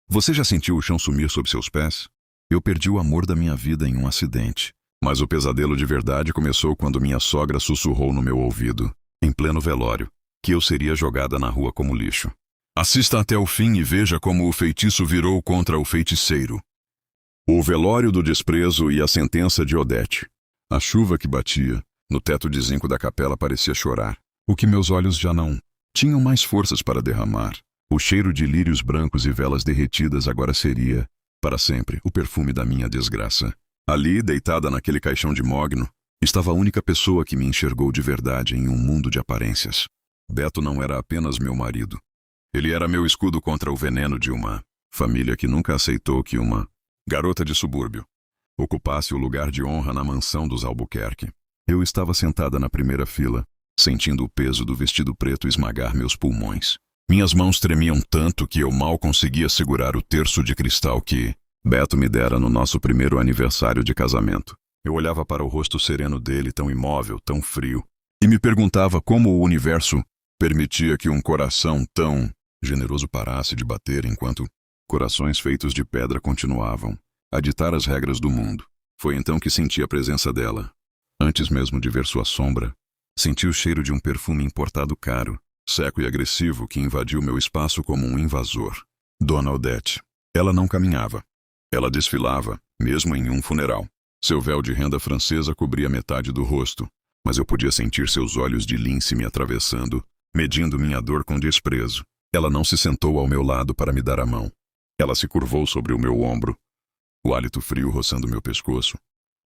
Você já sentiu o chão sumir sob seus pés? Eu perdi o amor da minha vida em um acidente. Mas o pesadelo de verdade começou quando minha sogra sussurrou no meu ouvido, em pleno velório, que eu seria jogada na rua como lixo. Assista até o fim e veja como o feitiço virou contra o feiticeiro. O velório do desprezo e a sentença de Odete. A chuva que batia no teto de zinco da capela parecia chorar, o que meus olhos já não tinham mais forças para derramar. O cheiro de lírios brancos e velas derretidas agora seria, para sempre, o perfume da minha desgraça. Ali, deitada naquele caixão de mogno, estava a única pessoa que me enxergou de verdade em um mundo de aparências. Beto não era apenas meu marido. Ele era meu escudo contra o veneno de uma família que nunca aceitou que uma garota de subúrbio ocupasse o lugar de honra na mansão dos Albuquerque. Eu estava sentada na primeira fila, sentindo o peso do vestido preto esmagar meus pulmões. Minhas mãos tremiam tanto que eu mal conseguia segurar o terço de cristal que Beto me dera no nosso primeiro aniversário de casamento. Eu olhava para o rosto sereno dele, tão imóvel, tão frio, e me perguntava como o universo permitia que um coração tão generoso parasse de bater enquanto corações feitos de pedra continuavam a ditar as regras do mundo. Foi então que senti a presença dela. Antes mesmo de ver sua sombra, senti o cheiro de um perfume importado caro, seco e agressivo que invadiu meu espaço como um invasor. Dona Odete. Ela não caminhava. Ela desfilava, mesmo em um funeral. Seu véu de renda francesa cobria metade do rosto, mas eu podia sentir seus olhos de lince me atravessando, medindo minha dor com desprezo. Ela não se sentou ao meu lado para me dar a mão. Ela se curvou sobre o meu ombro, o hálito frio roçando meu pescoço,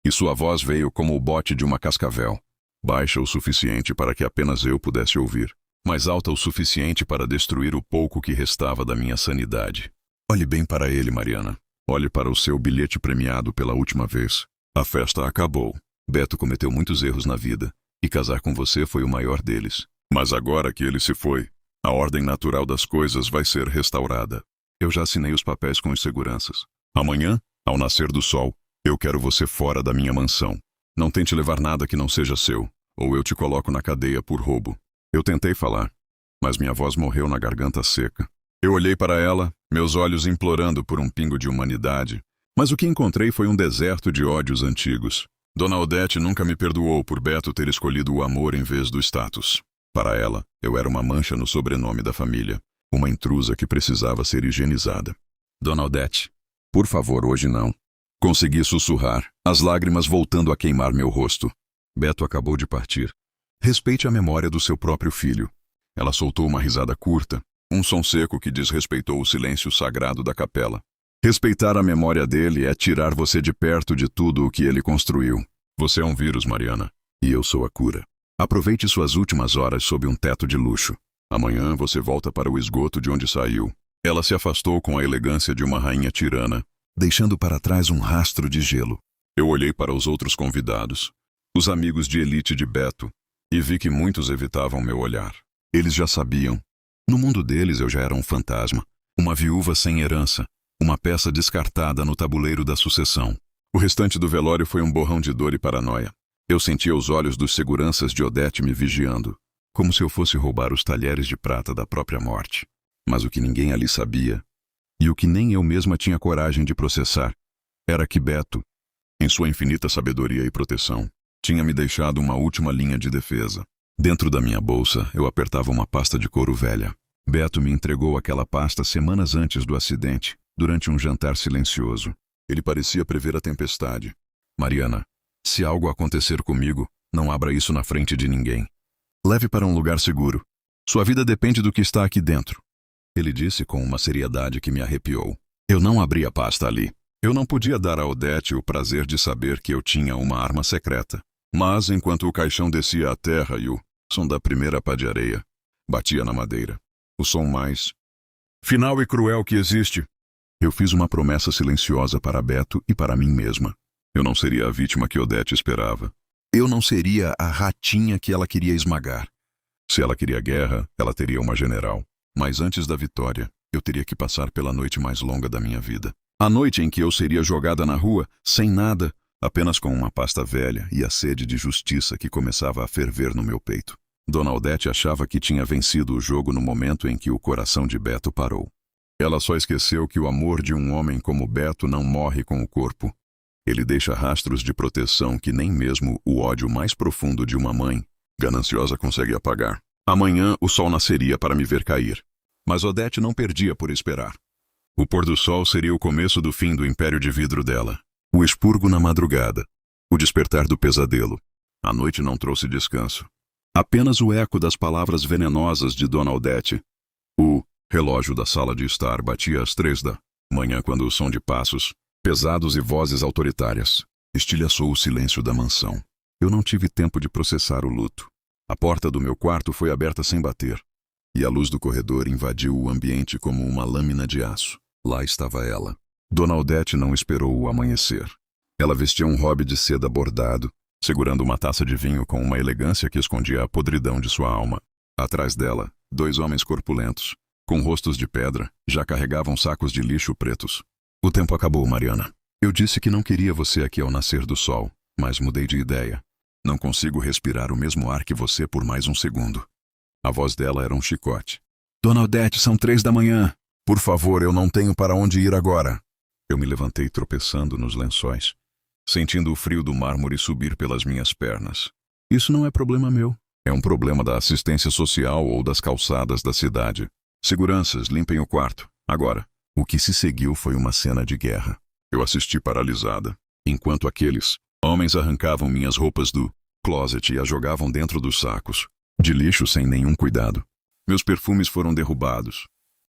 e sua voz veio como o bote de uma cascavel, baixa o suficiente para que apenas eu pudesse ouvir, mas alta o suficiente para destruir o pouco que restava da minha sanidade. Olhe bem para ele, Mariana. Olhe para o seu bilhete premiado pela última vez. A festa acabou. Beto cometeu muitos erros na vida, e casar com você foi o maior deles. Mas agora que ele se foi, a ordem natural das coisas vai ser restaurada. Eu já assinei os papéis com os seguranças. Amanhã, ao nascer do sol, eu quero você fora da minha mansão. Não tente levar nada que não seja seu, ou eu te coloco na cadeia por roubo. Eu tentei falar, mas minha voz morreu na garganta seca. Eu olhei para ela, meus olhos implorando por um pingo de humanidade, mas o que encontrei foi um deserto de ódios antigos. Dona Odete nunca me perdoou por Beto ter escolhido o amor em vez do status. Para ela, eu era uma mancha no sobrenome da família, uma intrusa que precisava ser higienizada. Dona Odete, por favor, hoje não. Consegui sussurrar, as lágrimas voltando a queimar meu rosto. Beto acabou de partir. Respeite a memória do seu próprio filho. Ela soltou uma risada curta, um som seco que desrespeitou o silêncio sagrado da capela. Respeitar a memória dele é tirar você de perto de tudo o que ele construiu. Você é um vírus, Mariana, e eu sou a cura. Aproveite suas últimas horas sob um teto de luxo. Amanhã você volta para o esgoto de onde saiu. Ela se afastou com a elegância de uma rainha tirana, deixando para trás um rastro de gelo. Eu olhei para os outros convidados, os amigos de elite de Beto, e vi que muitos evitavam meu olhar. Eles já sabiam. No mundo deles eu já era um fantasma, uma viúva sem herança, uma peça descartada no tabuleiro da sucessão. O restante do velório foi um borrão de dor e paranoia. Eu sentia os olhos dos seguranças de Odete me vigiando, como se eu fosse roubar os talheres de prata da própria morte. Mas o que ninguém ali sabia, e o que nem eu mesma tinha coragem de processar, era que Beto, em sua infinita sabedoria e proteção, tinha me deixado uma última linha de defesa. Dentro da minha bolsa, eu apertava uma pasta de couro velha. Beto me entregou aquela pasta semanas antes do acidente, durante um jantar silencioso. Ele parecia prever a tempestade. Mariana, se algo acontecer comigo, não abra isso na frente de ninguém. Leve para um lugar seguro. Sua vida depende do que está aqui dentro. Ele disse com uma seriedade que me arrepiou. Eu não abri a pasta ali. Eu não podia dar a Odete o prazer de saber que eu tinha uma arma secreta. Mas, enquanto o caixão descia à terra e o som da primeira pá de areia batia na madeira, o som mais final e cruel que existe, eu fiz uma promessa silenciosa para Beto e para mim mesma. Eu não seria a vítima que Odete esperava. Eu não seria a ratinha que ela queria esmagar. Se ela queria guerra, ela teria uma general. Mas antes da vitória, eu teria que passar pela noite mais longa da minha vida. A noite em que eu seria jogada na rua, sem nada, apenas com uma pasta velha e a sede de justiça que começava a ferver no meu peito. Dona Odete achava que tinha vencido o jogo no momento em que o coração de Beto parou. Ela só esqueceu que o amor de um homem como Beto não morre com o corpo. Ele deixa rastros de proteção que nem mesmo o ódio mais profundo de uma mãe gananciosa consegue apagar. Amanhã o sol nasceria para me ver cair. Mas Odete não perdia por esperar. O pôr do sol seria o começo do fim do império de vidro dela. O expurgo na madrugada. O despertar do pesadelo. A noite não trouxe descanso. Apenas o eco das palavras venenosas de Dona Odete. O relógio da sala de estar batia às 3 da manhã quando o som de passos, pesados e vozes autoritárias, estilhaçou o silêncio da mansão. Eu não tive tempo de processar o luto. A porta do meu quarto foi aberta sem bater, e a luz do corredor invadiu o ambiente como uma lâmina de aço. Lá estava ela. Dona Odete não esperou o amanhecer. Ela vestia um robe de seda bordado, segurando uma taça de vinho com uma elegância que escondia a podridão de sua alma. Atrás dela, 2 homens corpulentos, com rostos de pedra, já carregavam sacos de lixo pretos. O tempo acabou, Mariana. Eu disse que não queria você aqui ao nascer do sol, mas mudei de ideia. Não consigo respirar o mesmo ar que você por mais um segundo. A voz dela era um chicote. Dona Odete, são 3 da manhã. Por favor, eu não tenho para onde ir agora. Eu me levantei tropeçando nos lençóis, sentindo o frio do mármore subir pelas minhas pernas. Isso não é problema meu. É um problema da assistência social ou das calçadas da cidade. Seguranças, limpem o quarto. Agora, o que se seguiu foi uma cena de guerra. Eu assisti paralisada, enquanto aqueles homens arrancavam minhas roupas do closet e as jogavam dentro dos sacos de lixo sem nenhum cuidado. Meus perfumes foram derrubados.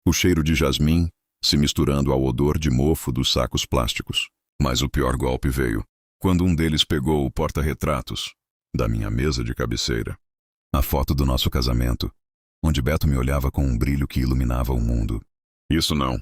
O cheiro de jasmim se misturando ao odor de mofo dos sacos plásticos. Mas o pior golpe veio quando um deles pegou o porta-retratos da minha mesa de cabeceira. A foto do nosso casamento, onde Beto me olhava com um brilho que iluminava o mundo. Isso não.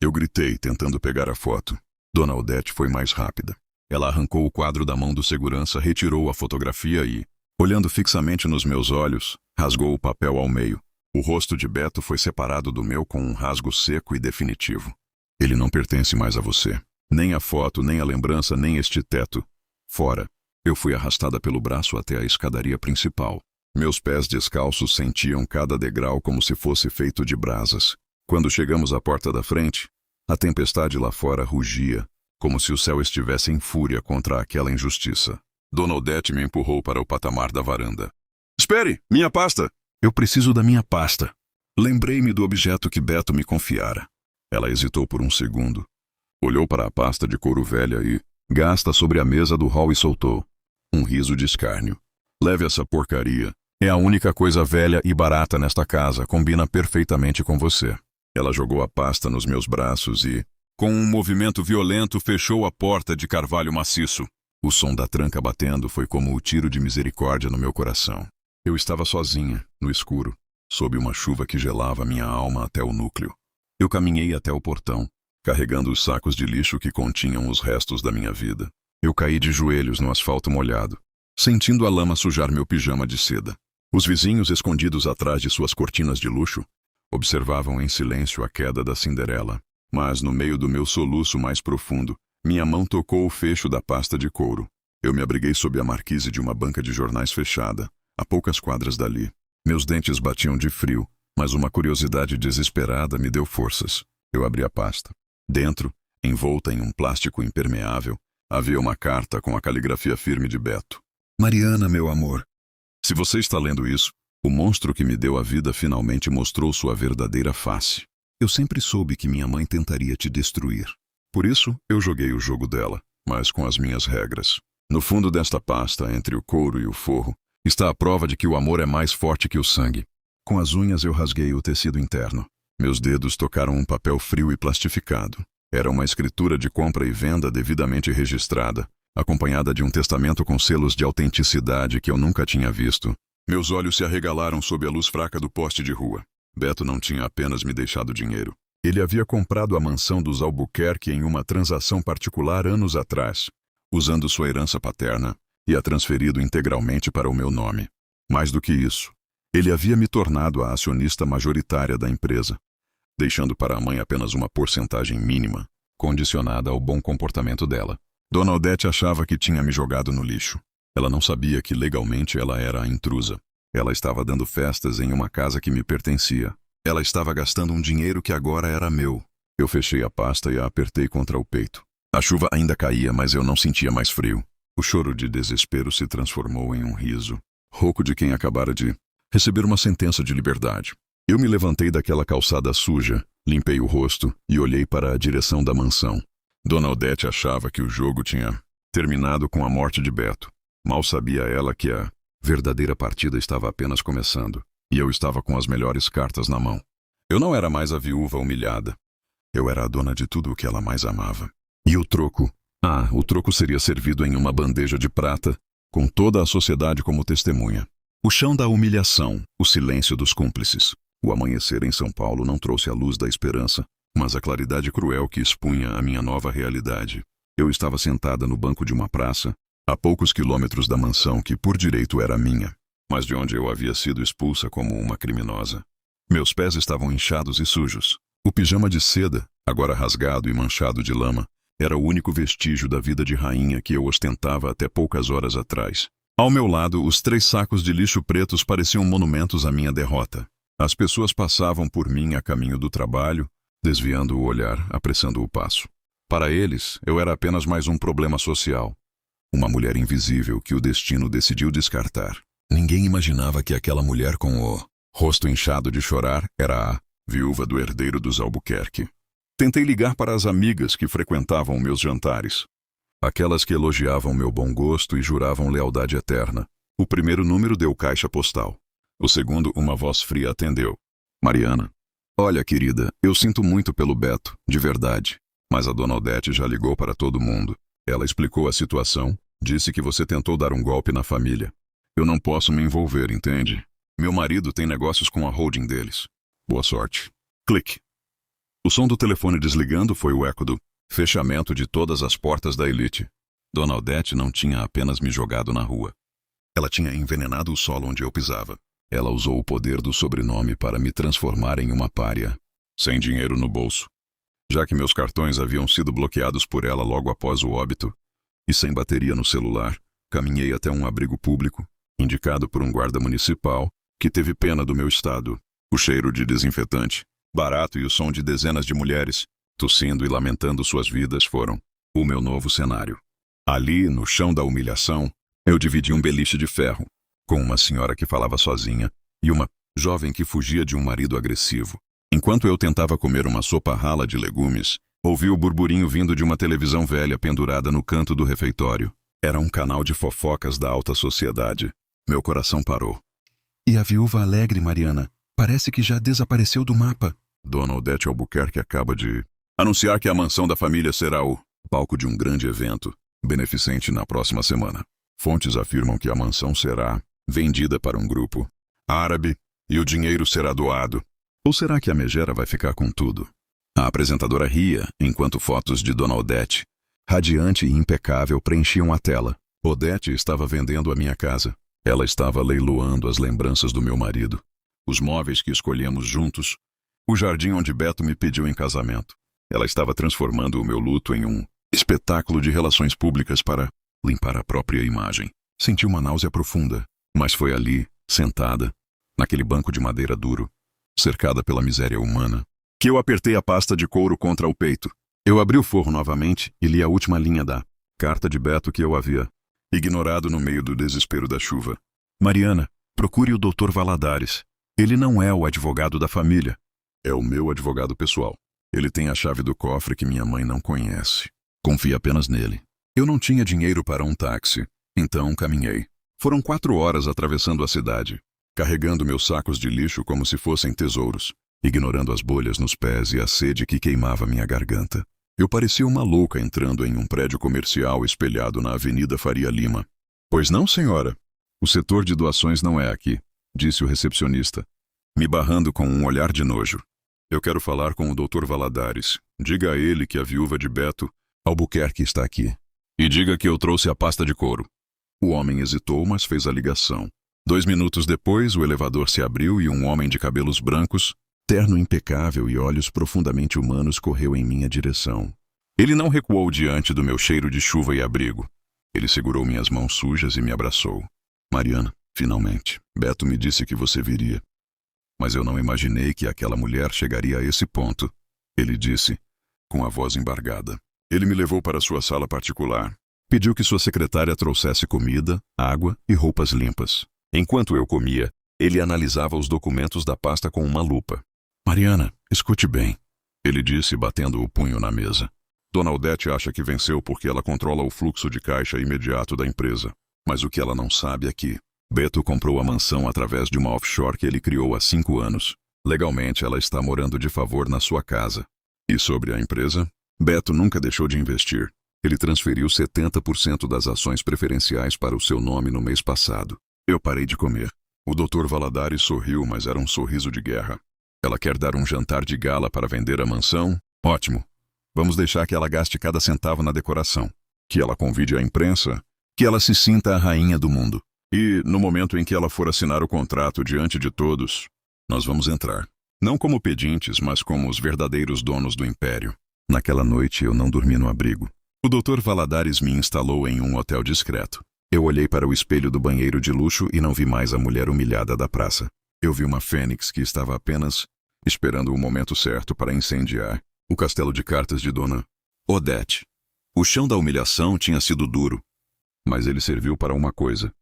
Eu gritei, tentando pegar a foto. Dona Odete foi mais rápida. Ela arrancou o quadro da mão do segurança, retirou a fotografia e, olhando fixamente nos meus olhos, rasgou o papel ao meio. O rosto de Beto foi separado do meu com um rasgo seco e definitivo. Ele não pertence mais a você. Nem a foto, nem a lembrança, nem este teto. Fora. Eu fui arrastada pelo braço até a escadaria principal. Meus pés descalços sentiam cada degrau como se fosse feito de brasas. Quando chegamos à porta da frente, a tempestade lá fora rugia, como se o céu estivesse em fúria contra aquela injustiça. Dona Odete me empurrou para o patamar da varanda. Espere! Minha pasta! Eu preciso da minha pasta. Lembrei-me do objeto que Beto me confiara. Ela hesitou por um segundo. Olhou para a pasta de couro velha e, gasta sobre a mesa do hall e soltou um riso de escárnio. Leve essa porcaria. É a única coisa velha e barata nesta casa. Combina perfeitamente com você. Ela jogou a pasta nos meus braços e, com um movimento violento, fechou a porta de carvalho maciço. O som da tranca batendo foi como o tiro de misericórdia no meu coração. Eu estava sozinha, no escuro, sob uma chuva que gelava minha alma até o núcleo. Eu caminhei até o portão, carregando os sacos de lixo que continham os restos da minha vida. Eu caí de joelhos no asfalto molhado, sentindo a lama sujar meu pijama de seda. Os vizinhos, escondidos atrás de suas cortinas de luxo, observavam em silêncio a queda da Cinderela. Mas, no meio do meu soluço mais profundo, minha mão tocou o fecho da pasta de couro. Eu me abriguei sob a marquise de uma banca de jornais fechada, a poucas quadras dali. Meus dentes batiam de frio, mas uma curiosidade desesperada me deu forças. Eu abri a pasta. Dentro, envolta em um plástico impermeável, havia uma carta com a caligrafia firme de Beto. Mariana, meu amor. Se você está lendo isso, o monstro que me deu a vida finalmente mostrou sua verdadeira face. Eu sempre soube que minha mãe tentaria te destruir. Por isso, eu joguei o jogo dela, mas com as minhas regras. No fundo desta pasta, entre o couro e o forro, está a prova de que o amor é mais forte que o sangue. Com as unhas eu rasguei o tecido interno. Meus dedos tocaram um papel frio e plastificado. Era uma escritura de compra e venda devidamente registrada, acompanhada de um testamento com selos de autenticidade que eu nunca tinha visto. Meus olhos se arregalaram sob a luz fraca do poste de rua. Beto não tinha apenas me deixado dinheiro. Ele havia comprado a mansão dos Albuquerque em uma transação particular anos atrás, usando sua herança paterna, e a transferido integralmente para o meu nome. Mais do que isso, ele havia me tornado a acionista majoritária da empresa, deixando para a mãe apenas uma porcentagem mínima, condicionada ao bom comportamento dela. Dona Odete achava que tinha me jogado no lixo. Ela não sabia que legalmente ela era a intrusa. Ela estava dando festas em uma casa que me pertencia. Ela estava gastando um dinheiro que agora era meu. Eu fechei a pasta e a apertei contra o peito. A chuva ainda caía, mas eu não sentia mais frio. O choro de desespero se transformou em um riso, rouco de quem acabara de receber uma sentença de liberdade. Eu me levantei daquela calçada suja, limpei o rosto e olhei para a direção da mansão. Dona Odete achava que o jogo tinha terminado com a morte de Beto. Mal sabia ela que a verdadeira partida estava apenas começando, e eu estava com as melhores cartas na mão. Eu não era mais a viúva humilhada. Eu era a dona de tudo o que ela mais amava. E o troco? O troco seria servido em uma bandeja de prata, com toda a sociedade como testemunha. O chão da humilhação, o silêncio dos cúmplices. O amanhecer em São Paulo não trouxe a luz da esperança, mas a claridade cruel que expunha a minha nova realidade. Eu estava sentada no banco de uma praça, a poucos quilômetros da mansão que por direito era minha, mas de onde eu havia sido expulsa como uma criminosa. Meus pés estavam inchados e sujos. O pijama de seda, agora rasgado e manchado de lama, era o único vestígio da vida de rainha que eu ostentava até poucas horas atrás. Ao meu lado, os 3 sacos de lixo pretos pareciam monumentos à minha derrota. As pessoas passavam por mim a caminho do trabalho, desviando o olhar, apressando o passo. Para eles, eu era apenas mais um problema social. Uma mulher invisível que o destino decidiu descartar. Ninguém imaginava que aquela mulher com o rosto inchado de chorar era a viúva do herdeiro dos Albuquerque. Tentei ligar para as amigas que frequentavam meus jantares. Aquelas que elogiavam meu bom gosto e juravam lealdade eterna. O primeiro número deu caixa postal. O segundo, uma voz fria atendeu. Mariana. Olha, querida, eu sinto muito pelo Beto, de verdade. Mas a dona Odete já ligou para todo mundo. Ela explicou a situação, disse que você tentou dar um golpe na família. Eu não posso me envolver, entende? Meu marido tem negócios com a holding deles. Boa sorte. Clique. O som do telefone desligando foi o eco do fechamento de todas as portas da elite. Dona Odete não tinha apenas me jogado na rua. Ela tinha envenenado o solo onde eu pisava. Ela usou o poder do sobrenome para me transformar em uma pária, sem dinheiro no bolso. Já que meus cartões haviam sido bloqueados por ela logo após o óbito, e sem bateria no celular, caminhei até um abrigo público, indicado por um guarda municipal, que teve pena do meu estado. O cheiro de desinfetante, barato e o som de dezenas de mulheres, tossindo e lamentando suas vidas foram o meu novo cenário. Ali, no chão da humilhação, eu dividi um beliche de ferro, com uma senhora que falava sozinha e uma jovem que fugia de um marido agressivo. Enquanto eu tentava comer uma sopa rala de legumes, ouvi o burburinho vindo de uma televisão velha pendurada no canto do refeitório. Era um canal de fofocas da alta sociedade. Meu coração parou. E a viúva alegre, Mariana? Parece que já desapareceu do mapa. Dona Odete Albuquerque acaba de anunciar que a mansão da família será o palco de um grande evento beneficente na próxima semana. Fontes afirmam que a mansão será vendida para um grupo árabe e o dinheiro será doado. Ou será que a megera vai ficar com tudo? A apresentadora ria, enquanto fotos de Dona Odete, radiante e impecável, preenchiam a tela. Odete estava vendendo a minha casa. Ela estava leiloando as lembranças do meu marido, os móveis que escolhemos juntos, o jardim onde Beto me pediu em casamento. Ela estava transformando o meu luto em um espetáculo de relações públicas para limpar a própria imagem. Senti uma náusea profunda, mas foi ali, sentada, naquele banco de madeira duro, cercada pela miséria humana, que eu apertei a pasta de couro contra o peito. Eu abri o forro novamente e li a última linha da carta de Beto que eu havia ignorado no meio do desespero da chuva. Mariana, procure o Dr. Valadares. Ele não é o advogado da família. É o meu advogado pessoal. Ele tem a chave do cofre que minha mãe não conhece. Confie apenas nele. Eu não tinha dinheiro para um táxi, então caminhei. Foram 4 horas atravessando a cidade, carregando meus sacos de lixo como se fossem tesouros, ignorando as bolhas nos pés e a sede que queimava minha garganta. Eu parecia uma louca entrando em um prédio comercial espelhado na Avenida Faria Lima. Pois não, senhora? O setor de doações não é aqui, disse o recepcionista, me barrando com um olhar de nojo. Eu quero falar com o Dr. Valadares. Diga a ele que a viúva de Beto Albuquerque está aqui. E diga que eu trouxe a pasta de couro. O homem hesitou, mas fez a ligação. 2 minutos depois, o elevador se abriu e um homem de cabelos brancos, terno impecável e olhos profundamente humanos correu em minha direção. Ele não recuou diante do meu cheiro de chuva e abrigo. Ele segurou minhas mãos sujas e me abraçou. Mariana, finalmente, Beto me disse que você viria. Mas eu não imaginei que aquela mulher chegaria a esse ponto, ele disse, com a voz embargada. Ele me levou para sua sala particular. Pediu que sua secretária trouxesse comida, água e roupas limpas. Enquanto eu comia, ele analisava os documentos da pasta com uma lupa. Mariana, escute bem, ele disse, batendo o punho na mesa. Dona Odete acha que venceu porque ela controla o fluxo de caixa imediato da empresa. Mas o que ela não sabe é que Beto comprou a mansão através de uma offshore que ele criou há 5 anos. Legalmente, ela está morando de favor na sua casa. E sobre a empresa, Beto nunca deixou de investir. Ele transferiu 70% das ações preferenciais para o seu nome no mês passado. Eu parei de comer. O Dr. Valadares sorriu, mas era um sorriso de guerra. Ela quer dar um jantar de gala para vender a mansão? Ótimo. Vamos deixar que ela gaste cada centavo na decoração. Que ela convide a imprensa. Que ela se sinta a rainha do mundo. E, no momento em que ela for assinar o contrato diante de todos, nós vamos entrar. Não como pedintes, mas como os verdadeiros donos do império. Naquela noite eu não dormi no abrigo. O Dr. Valadares me instalou em um hotel discreto. Eu olhei para o espelho do banheiro de luxo e não vi mais a mulher humilhada da praça. Eu vi uma fênix que estava apenas esperando o momento certo para incendiar o castelo de cartas de Dona Odete. O chão da humilhação tinha sido duro, mas ele serviu para uma coisa: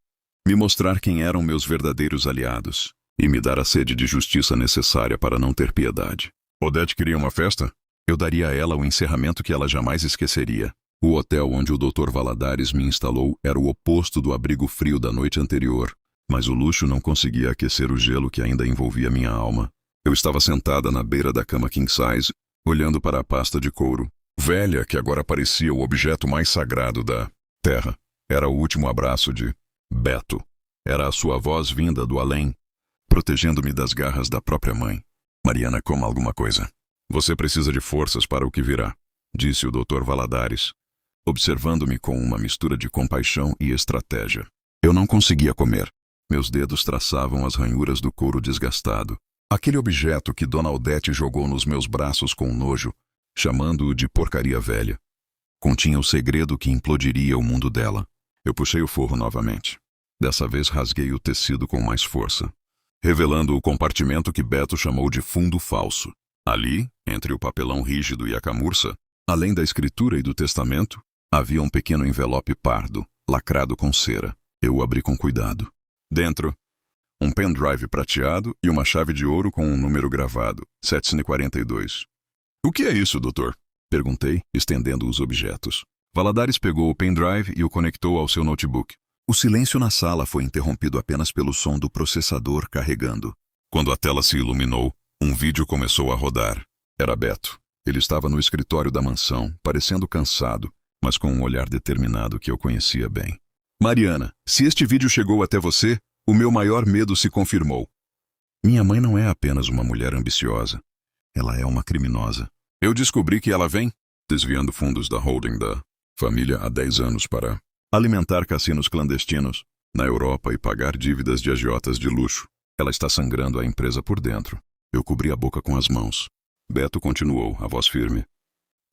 me mostrar quem eram meus verdadeiros aliados e me dar a sede de justiça necessária para não ter piedade. Odete queria uma festa? Eu daria a ela o encerramento que ela jamais esqueceria. O hotel onde o Dr. Valadares me instalou era o oposto do abrigo frio da noite anterior, mas o luxo não conseguia aquecer o gelo que ainda envolvia minha alma. Eu estava sentada na beira da cama king size, olhando para a pasta de couro, velha que agora parecia o objeto mais sagrado da terra. Era o último abraço de Beto. Era a sua voz vinda do além, protegendo-me das garras da própria mãe. Mariana, coma alguma coisa. Você precisa de forças para o que virá, disse o Dr. Valadares, observando-me com uma mistura de compaixão e estratégia. Eu não conseguia comer. Meus dedos traçavam as ranhuras do couro desgastado. Aquele objeto que Dona Odete jogou nos meus braços com nojo, chamando-o de porcaria velha, continha o segredo que implodiria o mundo dela. Eu puxei o forro novamente. Dessa vez rasguei o tecido com mais força, revelando o compartimento que Beto chamou de fundo falso. Ali, entre o papelão rígido e a camurça, além da escritura e do testamento, havia um pequeno envelope pardo, lacrado com cera. Eu o abri com cuidado. Dentro, um pendrive prateado e uma chave de ouro com um número gravado, 742. O que é isso, doutor? Perguntei, estendendo os objetos. Valadares pegou o pendrive e o conectou ao seu notebook. O silêncio na sala foi interrompido apenas pelo som do processador carregando. Quando a tela se iluminou, um vídeo começou a rodar. Era Beto. Ele estava no escritório da mansão, parecendo cansado, mas com um olhar determinado que eu conhecia bem. Mariana, se este vídeo chegou até você, o meu maior medo se confirmou. Minha mãe não é apenas uma mulher ambiciosa. Ela é uma criminosa. Eu descobri que ela vem desviando fundos da holding da família há 10 anos para alimentar cassinos clandestinos na Europa e pagar dívidas de agiotas de luxo. Ela está sangrando a empresa por dentro. Eu cobri a boca com as mãos. Beto continuou, a voz firme.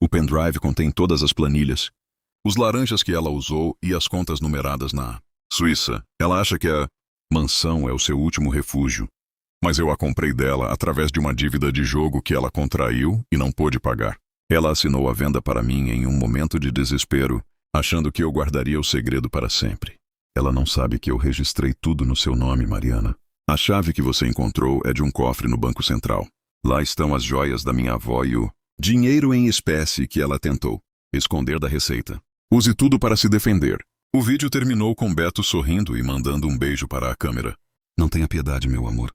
O pendrive contém todas as planilhas, os laranjas que ela usou e as contas numeradas na Suíça. Ela acha que a mansão é o seu último refúgio, mas eu a comprei dela através de uma dívida de jogo que ela contraiu e não pôde pagar. Ela assinou a venda para mim em um momento de desespero, achando que eu guardaria o segredo para sempre. Ela não sabe que eu registrei tudo no seu nome, Mariana. A chave que você encontrou é de um cofre no Banco Central. Lá estão as joias da minha avó e o dinheiro em espécie que ela tentou esconder da Receita. Use tudo para se defender. O vídeo terminou com Beto sorrindo e mandando um beijo para a câmera. Não tenha piedade, meu amor.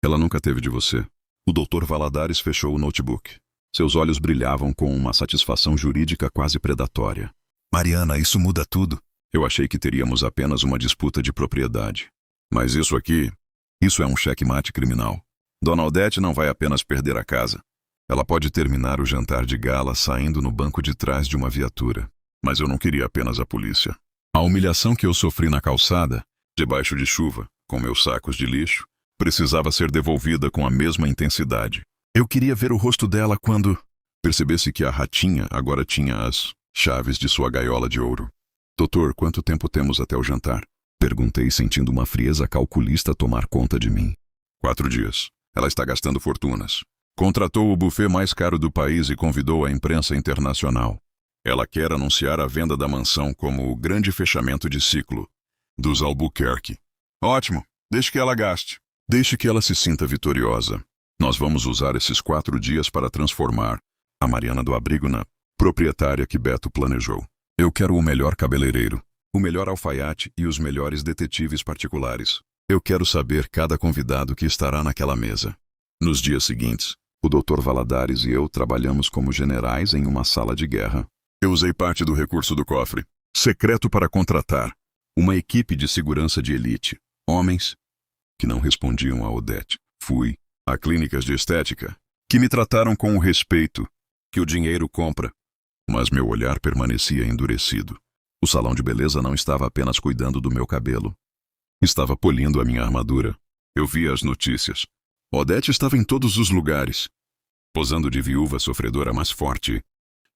Ela nunca teve de você. O Dr. Valadares fechou o notebook. Seus olhos brilhavam com uma satisfação jurídica quase predatória. Mariana, isso muda tudo. Eu achei que teríamos apenas uma disputa de propriedade. Mas isso é um checkmate criminal. Dona Odete não vai apenas perder a casa. Ela pode terminar o jantar de gala saindo no banco de trás de uma viatura. Mas eu não queria apenas a polícia. A humilhação que eu sofri na calçada, debaixo de chuva, com meus sacos de lixo, precisava ser devolvida com a mesma intensidade. Eu queria ver o rosto dela quando percebesse que a ratinha agora tinha as chaves de sua gaiola de ouro. Doutor, quanto tempo temos até o jantar? Perguntei, sentindo uma frieza calculista tomar conta de mim. 4 dias. Ela está gastando fortunas. Contratou o buffet mais caro do país e convidou a imprensa internacional. Ela quer anunciar a venda da mansão como o grande fechamento de ciclo dos Albuquerque. Ótimo, deixe que ela gaste. Deixe que ela se sinta vitoriosa. Nós vamos usar esses 4 dias para transformar a Mariana do abrigo na proprietária que Beto planejou. Eu quero o melhor cabeleireiro, o melhor alfaiate e os melhores detetives particulares. Eu quero saber cada convidado que estará naquela mesa. Nos dias seguintes, o Dr. Valadares e eu trabalhamos como generais em uma sala de guerra. Eu usei parte do recurso do cofre secreto para contratar uma equipe de segurança de elite, homens que não respondiam a Odete. Fui a clínicas de estética, que me trataram com o respeito que o dinheiro compra. Mas meu olhar permanecia endurecido. O salão de beleza não estava apenas cuidando do meu cabelo. Estava polindo a minha armadura. Eu via as notícias. Odete estava em todos os lugares, posando de viúva sofredora mais forte,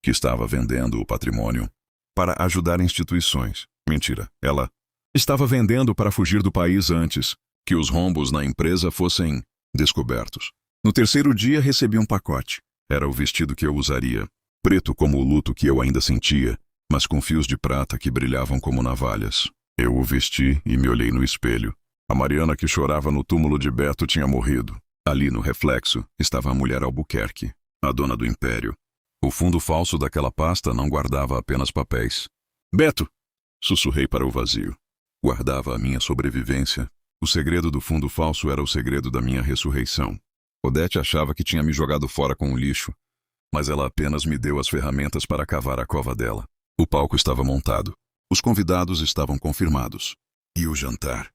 que estava vendendo o patrimônio para ajudar instituições. Mentira, ela estava vendendo para fugir do país antes que os rombos na empresa fossem descobertos. No terceiro dia recebi um pacote. Era o vestido que eu usaria, preto como o luto que eu ainda sentia, mas com fios de prata que brilhavam como navalhas. Eu o vesti e me olhei no espelho. A Mariana que chorava no túmulo de Beto tinha morrido. Ali no reflexo estava a mulher Albuquerque, a dona do império. O fundo falso daquela pasta não guardava apenas papéis. Beto! Sussurrei para o vazio. Guardava a minha sobrevivência. O segredo do fundo falso era o segredo da minha ressurreição. Odete achava que tinha me jogado fora com o lixo, mas ela apenas me deu as ferramentas para cavar a cova dela. O palco estava montado. Os convidados estavam confirmados. E o jantar?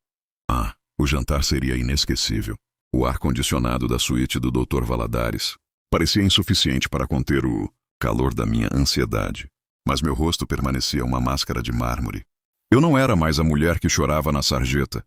Ah, o jantar seria inesquecível. O ar-condicionado da suíte do Dr. Valadares parecia insuficiente para conter o calor da minha ansiedade, mas meu rosto permanecia uma máscara de mármore. Eu não era mais a mulher que chorava na sarjeta.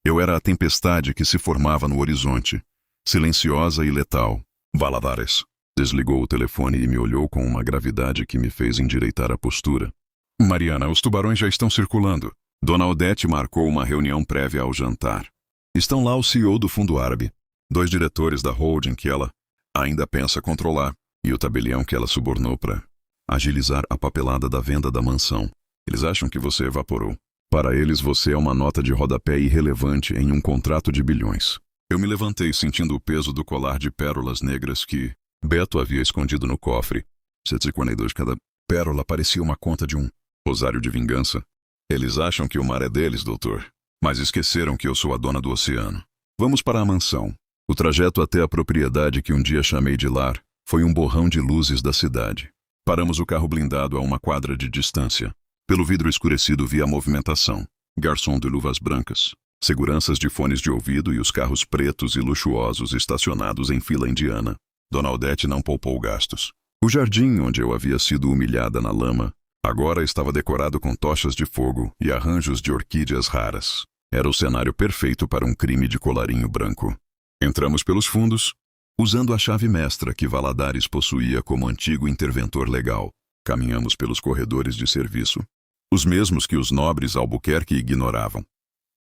Eu era a tempestade que se formava no horizonte, silenciosa e letal. Valadares desligou o telefone e me olhou com uma gravidade que me fez endireitar a postura. Mariana, os tubarões já estão circulando. Dona Odete marcou uma reunião prévia ao jantar. Estão lá o CEO do Fundo Árabe, 2 diretores da holding que ela ainda pensa controlar, e o tabelião que ela subornou para agilizar a papelada da venda da mansão. Eles acham que você evaporou. Para eles você é uma nota de rodapé irrelevante em um contrato de bilhões. Eu me levantei sentindo o peso do colar de pérolas negras que Beto havia escondido no cofre. 742 cada pérola parecia uma conta de um rosário de vingança. Eles acham que o mar é deles, doutor, mas esqueceram que eu sou a dona do oceano. Vamos para a mansão. O trajeto até a propriedade que um dia chamei de lar foi um borrão de luzes da cidade. Paramos o carro blindado a uma quadra de distância. Pelo vidro escurecido vi a movimentação. Garçom de luvas brancas, seguranças de fones de ouvido e os carros pretos e luxuosos estacionados em fila indiana. Dona Odete não poupou gastos. O jardim, onde eu havia sido humilhada na lama, agora estava decorado com tochas de fogo e arranjos de orquídeas raras. Era o cenário perfeito para um crime de colarinho branco. Entramos pelos fundos, usando a chave mestra que Valadares possuía como antigo interventor legal. Caminhamos pelos corredores de serviço, os mesmos que os nobres Albuquerque ignoravam.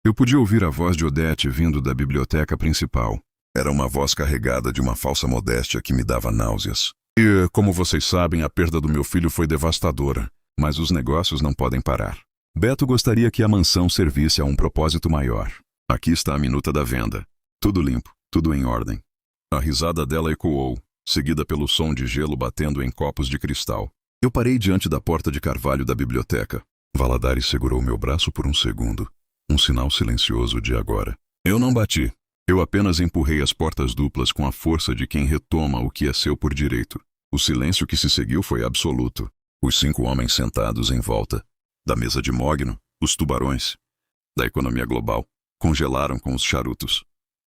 Eu podia ouvir a voz de Odete vindo da biblioteca principal. Era uma voz carregada de uma falsa modéstia que me dava náuseas. E, como vocês sabem, a perda do meu filho foi devastadora, mas os negócios não podem parar. Beto gostaria que a mansão servisse a um propósito maior. Aqui está a minuta da venda. Tudo limpo, tudo em ordem. A risada dela ecoou, seguida pelo som de gelo batendo em copos de cristal. Eu parei diante da porta de carvalho da biblioteca. Valadares segurou meu braço por um segundo. Um sinal silencioso de agora. Eu não bati. Eu apenas empurrei as portas duplas com a força de quem retoma o que é seu por direito. O silêncio que se seguiu foi absoluto. Os 5 homens sentados em volta da mesa de mogno, os tubarões da economia global, congelaram com os charutos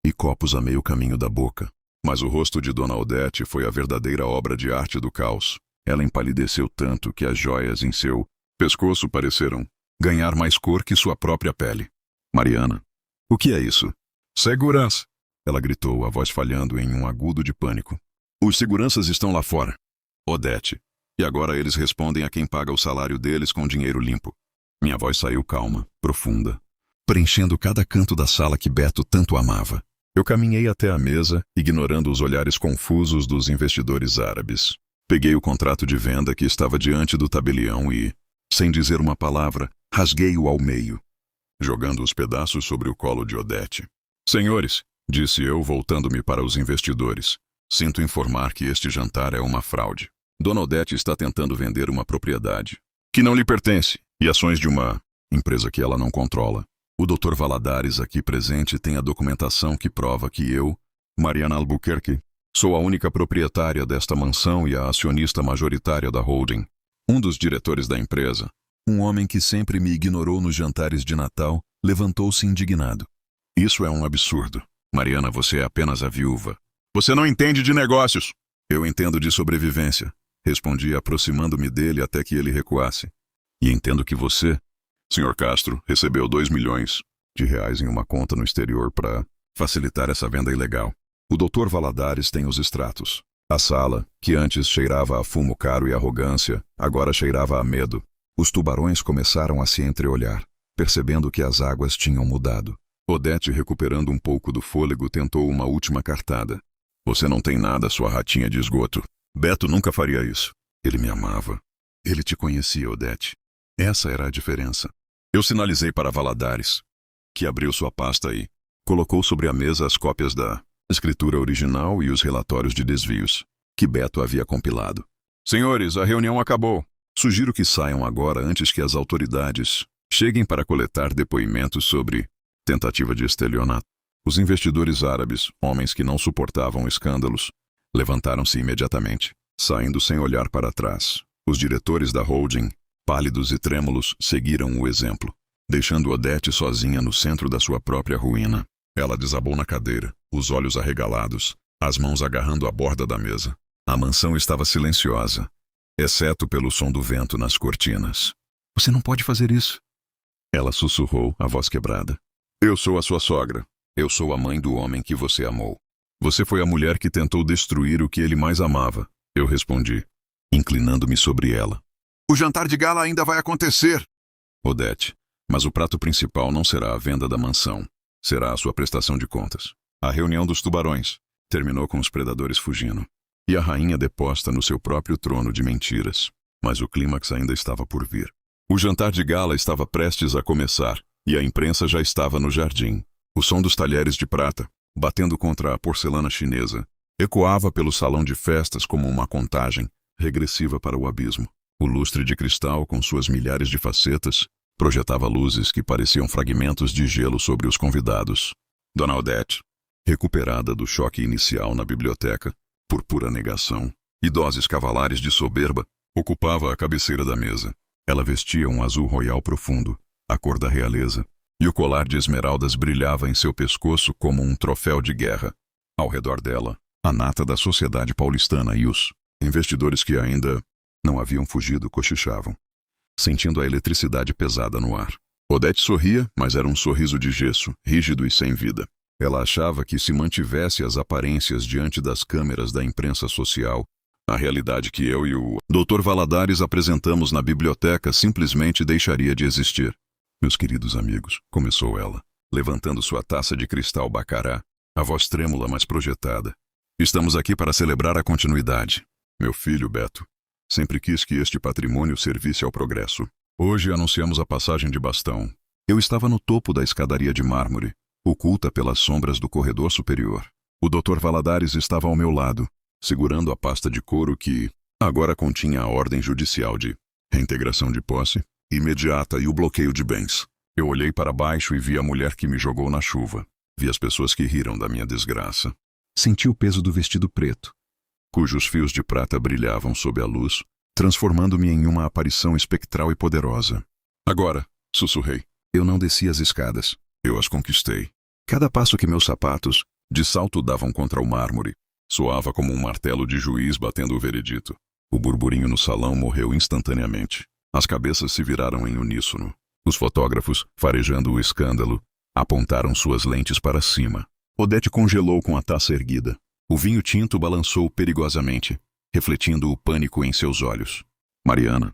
e copos a meio caminho da boca. Mas o rosto de Dona Odete foi a verdadeira obra de arte do caos. Ela empalideceu tanto que as joias em seu pescoço pareceram ganhar mais cor que sua própria pele. Mariana, o que é isso? Segurança! Ela gritou, a voz falhando em um agudo de pânico. Os seguranças estão lá fora. Odete. E agora eles respondem a quem paga o salário deles com dinheiro limpo. Minha voz saiu calma, profunda, preenchendo cada canto da sala que Beto tanto amava. Eu caminhei até a mesa, ignorando os olhares confusos dos investidores árabes. Peguei o contrato de venda que estava diante do tabelião e, sem dizer uma palavra, rasguei-o ao meio, jogando os pedaços sobre o colo de Odete. Senhores, disse eu, voltando-me para os investidores, sinto informar que este jantar é uma fraude. Dona Odete está tentando vender uma propriedade que não lhe pertence e ações de uma empresa que ela não controla. O Dr. Valadares aqui presente tem a documentação que prova que eu, Mariana Albuquerque, sou a única proprietária desta mansão e a acionista majoritária da holding. Um dos diretores da empresa, um homem que sempre me ignorou nos jantares de Natal, levantou-se indignado. Isso é um absurdo. Mariana, você é apenas a viúva. Você não entende de negócios. Eu entendo de sobrevivência, respondi aproximando-me dele até que ele recuasse. E entendo que você, Sr. Castro, recebeu 2 milhões de reais em uma conta no exterior para facilitar essa venda ilegal. O Dr. Valadares tem os extratos. A sala, que antes cheirava a fumo caro e arrogância, agora cheirava a medo. Os tubarões começaram a se entreolhar, percebendo que as águas tinham mudado. Odete, recuperando um pouco do fôlego, tentou uma última cartada. Você não tem nada, sua ratinha de esgoto. Beto nunca faria isso. Ele me amava. Ele te conhecia, Odete. Essa era a diferença. Eu sinalizei para Valadares, que abriu sua pasta e colocou sobre a mesa as cópias da escritura original e os relatórios de desvios, que Beto havia compilado. Senhores, a reunião acabou. Sugiro que saiam agora antes que as autoridades cheguem para coletar depoimentos sobre tentativa de estelionato. Os investidores árabes, homens que não suportavam escândalos, levantaram-se imediatamente, saindo sem olhar para trás. Os diretores da holding, pálidos e trêmulos, seguiram o exemplo, deixando Odete sozinha no centro da sua própria ruína. Ela desabou na cadeira, os olhos arregalados, as mãos agarrando a borda da mesa. A mansão estava silenciosa, exceto pelo som do vento nas cortinas. Você não pode fazer isso. Ela sussurrou, a voz quebrada. Eu sou a sua sogra. Eu sou a mãe do homem que você amou. Você foi a mulher que tentou destruir o que ele mais amava. Eu respondi, inclinando-me sobre ela. O jantar de gala ainda vai acontecer. Odete, mas o prato principal não será a venda da mansão. Será a sua prestação de contas. A reunião dos tubarões terminou com os predadores fugindo. E a rainha deposta no seu próprio trono de mentiras. Mas o clímax ainda estava por vir. O jantar de gala estava prestes a começar, e a imprensa já estava no jardim. O som dos talheres de prata, batendo contra a porcelana chinesa, ecoava pelo salão de festas como uma contagem regressiva para o abismo. O lustre de cristal, com suas milhares de facetas, projetava luzes que pareciam fragmentos de gelo sobre os convidados. Dona Odete, recuperada do choque inicial na biblioteca, por pura negação, e doses cavalares de soberba, ocupava a cabeceira da mesa. Ela vestia um azul royal profundo, a cor da realeza, e o colar de esmeraldas brilhava em seu pescoço como um troféu de guerra. Ao redor dela, a nata da sociedade paulistana e os investidores que ainda não haviam fugido cochichavam, sentindo a eletricidade pesada no ar. Odete sorria, mas era um sorriso de gesso, rígido e sem vida. Ela achava que se mantivesse as aparências diante das câmeras da imprensa social, a realidade que eu e o Dr. Valadares apresentamos na biblioteca simplesmente deixaria de existir. Meus queridos amigos, começou ela, levantando sua taça de cristal bacará, a voz trêmula mas projetada. Estamos aqui para celebrar a continuidade. Meu filho, Beto, sempre quis que este patrimônio servisse ao progresso. Hoje anunciamos a passagem de bastão. Eu estava no topo da escadaria de mármore, oculta pelas sombras do corredor superior. O Dr. Valadares estava ao meu lado, segurando a pasta de couro que agora continha a ordem judicial de reintegração de posse imediata e o bloqueio de bens. Eu olhei para baixo e vi a mulher que me jogou na chuva. Vi as pessoas que riram da minha desgraça. Senti o peso do vestido preto, cujos fios de prata brilhavam sob a luz, transformando-me em uma aparição espectral e poderosa. Agora, sussurrei. Eu não desci as escadas. Eu as conquistei. Cada passo que meus sapatos, de salto, davam contra o mármore, soava como um martelo de juiz batendo o veredito. O burburinho no salão morreu instantaneamente. As cabeças se viraram em uníssono. Os fotógrafos, farejando o escândalo, apontaram suas lentes para cima. Odete congelou com a taça erguida. O vinho tinto balançou perigosamente, refletindo o pânico em seus olhos. Mariana.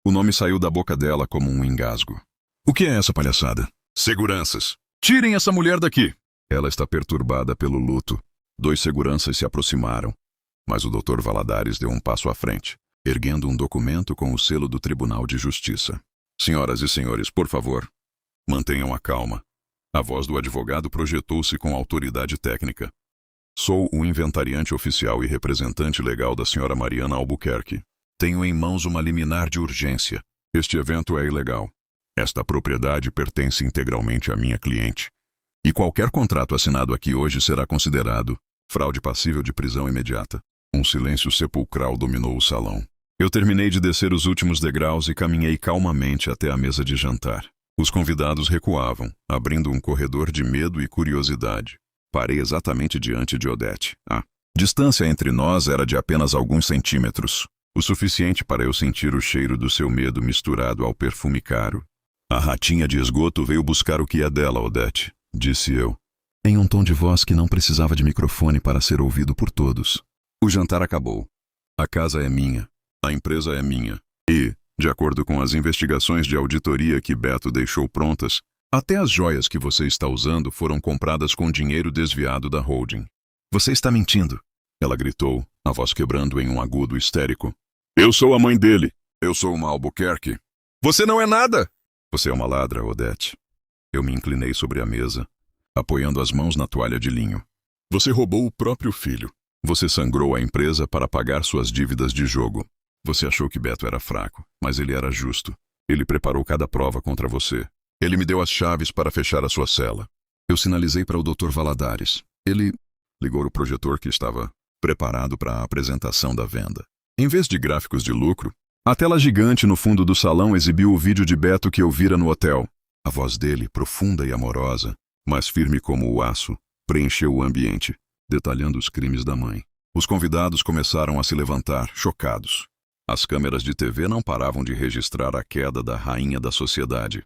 O nome saiu da boca dela como um engasgo. O que é essa palhaçada? Seguranças. Tirem essa mulher daqui! Ela está perturbada pelo luto. 2 seguranças se aproximaram, mas o Dr. Valadares deu um passo à frente, erguendo um documento com o selo do Tribunal de Justiça. Senhoras e senhores, por favor, mantenham a calma. A voz do advogado projetou-se com autoridade técnica. Sou o inventariante oficial e representante legal da senhora Mariana Albuquerque. Tenho em mãos uma liminar de urgência. Este evento é ilegal. Esta propriedade pertence integralmente à minha cliente. E qualquer contrato assinado aqui hoje será considerado fraude passível de prisão imediata. Um silêncio sepulcral dominou o salão. Eu terminei de descer os últimos degraus e caminhei calmamente até a mesa de jantar. Os convidados recuavam, abrindo um corredor de medo e curiosidade. Parei exatamente diante de Odete. A distância entre nós era de apenas alguns centímetros, o suficiente para eu sentir o cheiro do seu medo misturado ao perfume caro. A ratinha de esgoto veio buscar o que é dela, Odete, disse eu, em um tom de voz que não precisava de microfone para ser ouvido por todos. O jantar acabou. A casa é minha. A empresa é minha. E, de acordo com as investigações de auditoria que Beto deixou prontas, até as joias que você está usando foram compradas com dinheiro desviado da holding. Você está mentindo, ela gritou, a voz quebrando em um agudo histérico. Eu sou a mãe dele. Eu sou uma Albuquerque. Você não é nada! Você é uma ladra, Odete. Eu me inclinei sobre a mesa, apoiando as mãos na toalha de linho. Você roubou o próprio filho. Você sangrou a empresa para pagar suas dívidas de jogo. Você achou que Beto era fraco, mas ele era justo. Ele preparou cada prova contra você. Ele me deu as chaves para fechar a sua cela. Eu sinalizei para o Dr. Valadares. Ele ligou o projetor que estava preparado para a apresentação da venda. Em vez de gráficos de lucro, a tela gigante no fundo do salão exibiu o vídeo de Beto que eu vira no hotel. A voz dele, profunda e amorosa, mas firme como o aço, preencheu o ambiente, detalhando os crimes da mãe. Os convidados começaram a se levantar, chocados. As câmeras de TV não paravam de registrar a queda da rainha da sociedade.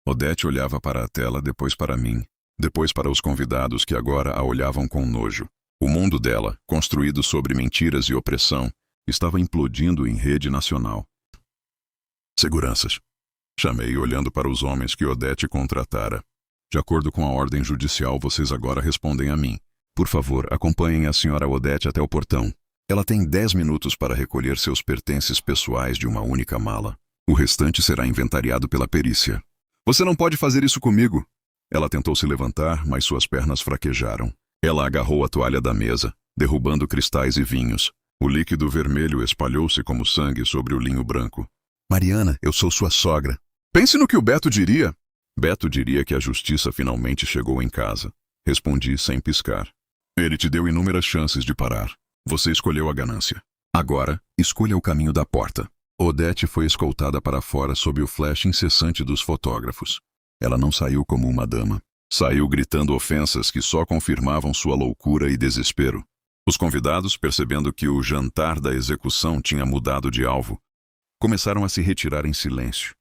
Odete olhava para a tela, depois para mim, depois para os convidados que agora a olhavam com nojo. O mundo dela, construído sobre mentiras e opressão, estava implodindo em rede nacional. Seguranças. Chamei olhando para os homens que Odete contratara. De acordo com a ordem judicial, vocês agora respondem a mim. Por favor, acompanhem a senhora Odete até o portão. Ela tem 10 minutos para recolher seus pertences pessoais de uma única mala. O restante será inventariado pela perícia. Você não pode fazer isso comigo. Ela tentou se levantar, mas suas pernas fraquejaram. Ela agarrou a toalha da mesa, derrubando cristais e vinhos. O líquido vermelho espalhou-se como sangue sobre o linho branco. Mariana, eu sou sua sogra. Pense no que o Beto diria. Beto diria que a justiça finalmente chegou em casa. Respondi sem piscar. Ele te deu inúmeras chances de parar. Você escolheu a ganância. Agora, escolha o caminho da porta. Odete foi escoltada para fora sob o flash incessante dos fotógrafos. Ela não saiu como uma dama. Saiu gritando ofensas que só confirmavam sua loucura e desespero. Os convidados, percebendo que o jantar da execução tinha mudado de alvo, começaram a se retirar em silêncio,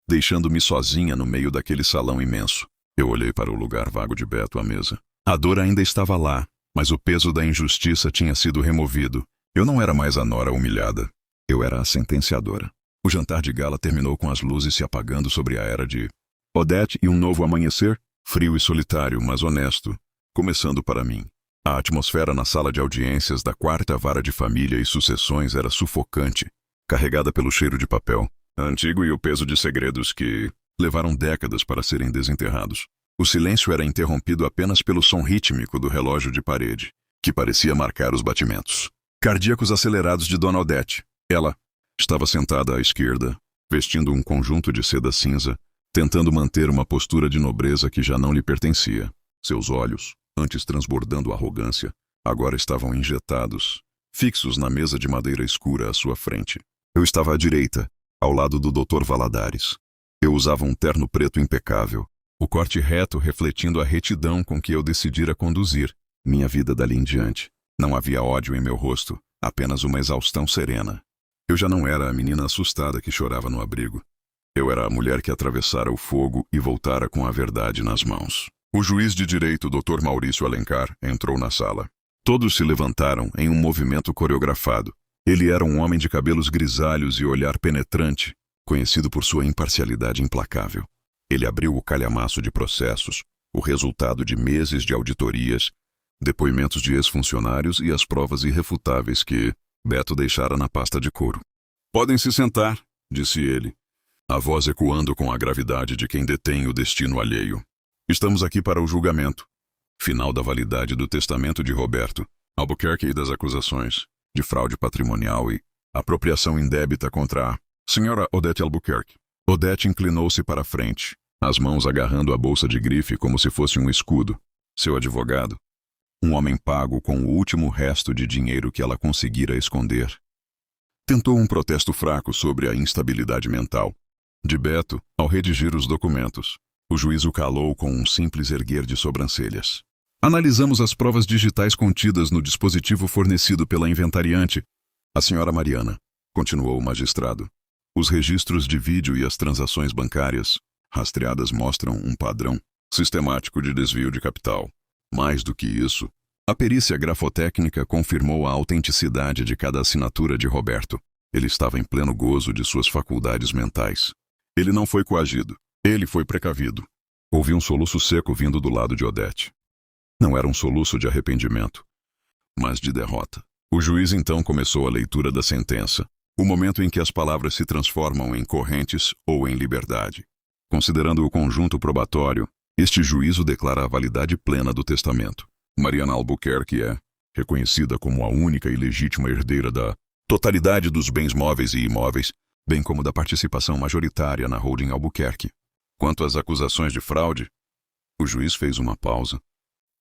deixando-me sozinha no meio daquele salão imenso. Eu olhei para o lugar vago de Beto à mesa. A dor ainda estava lá, mas o peso da injustiça tinha sido removido. Eu não era mais a nora humilhada. Eu era a sentenciadora. O jantar de gala terminou com as luzes se apagando sobre a era de Odete e um novo amanhecer, frio e solitário, mas honesto, começando para mim. A atmosfera na sala de audiências da 4ª Vara de Família e Sucessões era sufocante, carregada pelo cheiro de papel antigo e o peso de segredos que levaram décadas para serem desenterrados. O silêncio era interrompido apenas pelo som rítmico do relógio de parede, que parecia marcar os batimentos cardíacos acelerados de Dona Odete. Ela estava sentada à esquerda, vestindo um conjunto de seda cinza, tentando manter uma postura de nobreza que já não lhe pertencia. Seus olhos, antes transbordando arrogância, agora estavam injetados, fixos na mesa de madeira escura à sua frente. Eu estava à direita, ao lado do Dr. Valadares. Eu usava um terno preto impecável, o corte reto refletindo a retidão com que eu decidira conduzir minha vida dali em diante. Não havia ódio em meu rosto, apenas uma exaustão serena. Eu já não era a menina assustada que chorava no abrigo. Eu era a mulher que atravessara o fogo e voltara com a verdade nas mãos. O juiz de direito, Dr. Maurício Alencar, entrou na sala. Todos se levantaram em um movimento coreografado. Ele era um homem de cabelos grisalhos e olhar penetrante, conhecido por sua imparcialidade implacável. Ele abriu o calhamaço de processos, o resultado de meses de auditorias, depoimentos de ex-funcionários e as provas irrefutáveis que Beto deixara na pasta de couro. "Podem se sentar", disse ele, a voz ecoando com a gravidade de quem detém o destino alheio. "Estamos aqui para o julgamento. Final da validade do testamento de Roberto Albuquerque e das acusações de fraude patrimonial e apropriação indébita contra a senhora Odete Albuquerque." Odete inclinou-se para a frente, as mãos agarrando a bolsa de grife como se fosse um escudo. Seu advogado, um homem pago com o último resto de dinheiro que ela conseguira esconder, tentou um protesto fraco sobre a instabilidade mental de Beto ao redigir os documentos. O juiz o calou com um simples erguer de sobrancelhas. "Analisamos as provas digitais contidas no dispositivo fornecido pela inventariante, a senhora Mariana", continuou o magistrado. "Os registros de vídeo e as transações bancárias rastreadas mostram um padrão sistemático de desvio de capital. Mais do que isso, a perícia grafotécnica confirmou a autenticidade de cada assinatura de Roberto. Ele estava em pleno gozo de suas faculdades mentais. Ele não foi coagido. Ele foi precavido." Ouvi um soluço seco vindo do lado de Odete. Não era um soluço de arrependimento, mas de derrota. O juiz então começou a leitura da sentença, o momento em que as palavras se transformam em correntes ou em liberdade. Considerando o conjunto probatório, este juízo declara a validade plena do testamento. Mariana Albuquerque é reconhecida como a única e legítima herdeira da totalidade dos bens móveis e imóveis, bem como da participação majoritária na holding Albuquerque. Quanto às acusações de fraude, o juiz fez uma pausa,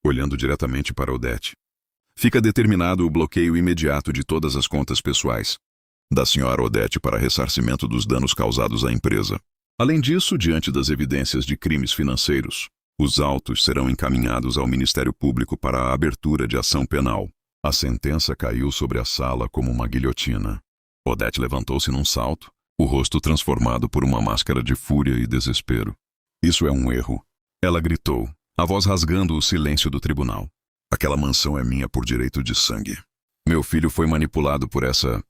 olhando diretamente para Odete. "Fica determinado o bloqueio imediato de todas as contas pessoais da senhora Odete para ressarcimento dos danos causados à empresa. Além disso, diante das evidências de crimes financeiros, os autos serão encaminhados ao Ministério Público para a abertura de ação penal." A sentença caiu sobre a sala como uma guilhotina. Odete levantou-se num salto, o rosto transformado por uma máscara de fúria e desespero. "Isso é um erro", ela gritou, a voz rasgando o silêncio do tribunal. "Aquela mansão é minha por direito de sangue. Meu filho foi manipulado por essa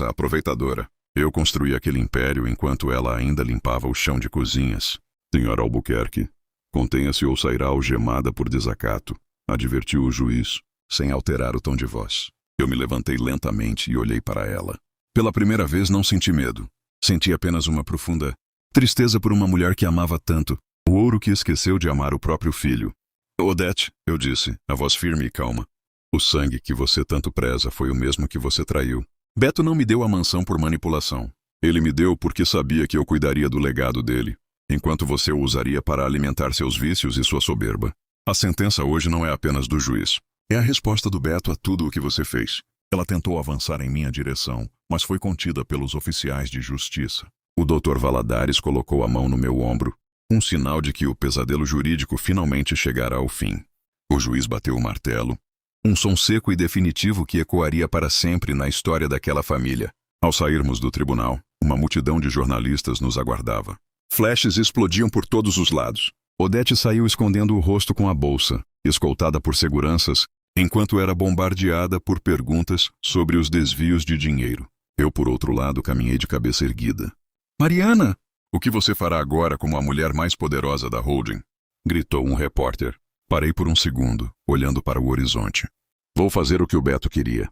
aproveitadora. Eu construí aquele império enquanto ela ainda limpava o chão de cozinhas. Senhora Albuquerque, contenha-se ou sairá algemada por desacato", advertiu o juiz, sem alterar o tom de voz. Eu me levantei lentamente e olhei para ela. Pela primeira vez não senti medo. Senti apenas uma profunda tristeza por uma mulher que amava tanto, o ouro que esqueceu de amar o próprio filho. "Odete", eu disse, a voz firme e calma, "o sangue que você tanto preza foi o mesmo que você traiu. Beto não me deu a mansão por manipulação. Ele me deu porque sabia que eu cuidaria do legado dele, enquanto você o usaria para alimentar seus vícios e sua soberba. A sentença hoje não é apenas do juiz. É a resposta do Beto a tudo o que você fez. Ela tentou avançar em minha direção, mas foi contida pelos oficiais de justiça." O Dr. Valadares colocou a mão no meu ombro, um sinal de que o pesadelo jurídico finalmente chegara ao fim. O juiz bateu o martelo, um som seco e definitivo que ecoaria para sempre na história daquela família. Ao sairmos do tribunal, uma multidão de jornalistas nos aguardava. Flashes explodiam por todos os lados. Odete saiu escondendo o rosto com a bolsa, escoltada por seguranças, enquanto era bombardeada por perguntas sobre os desvios de dinheiro. Eu, por outro lado, caminhei de cabeça erguida. "Mariana, o que você fará agora como a mulher mais poderosa da holding?" gritou um repórter. Parei por um segundo, olhando para o horizonte. "Vou fazer o que o Beto queria.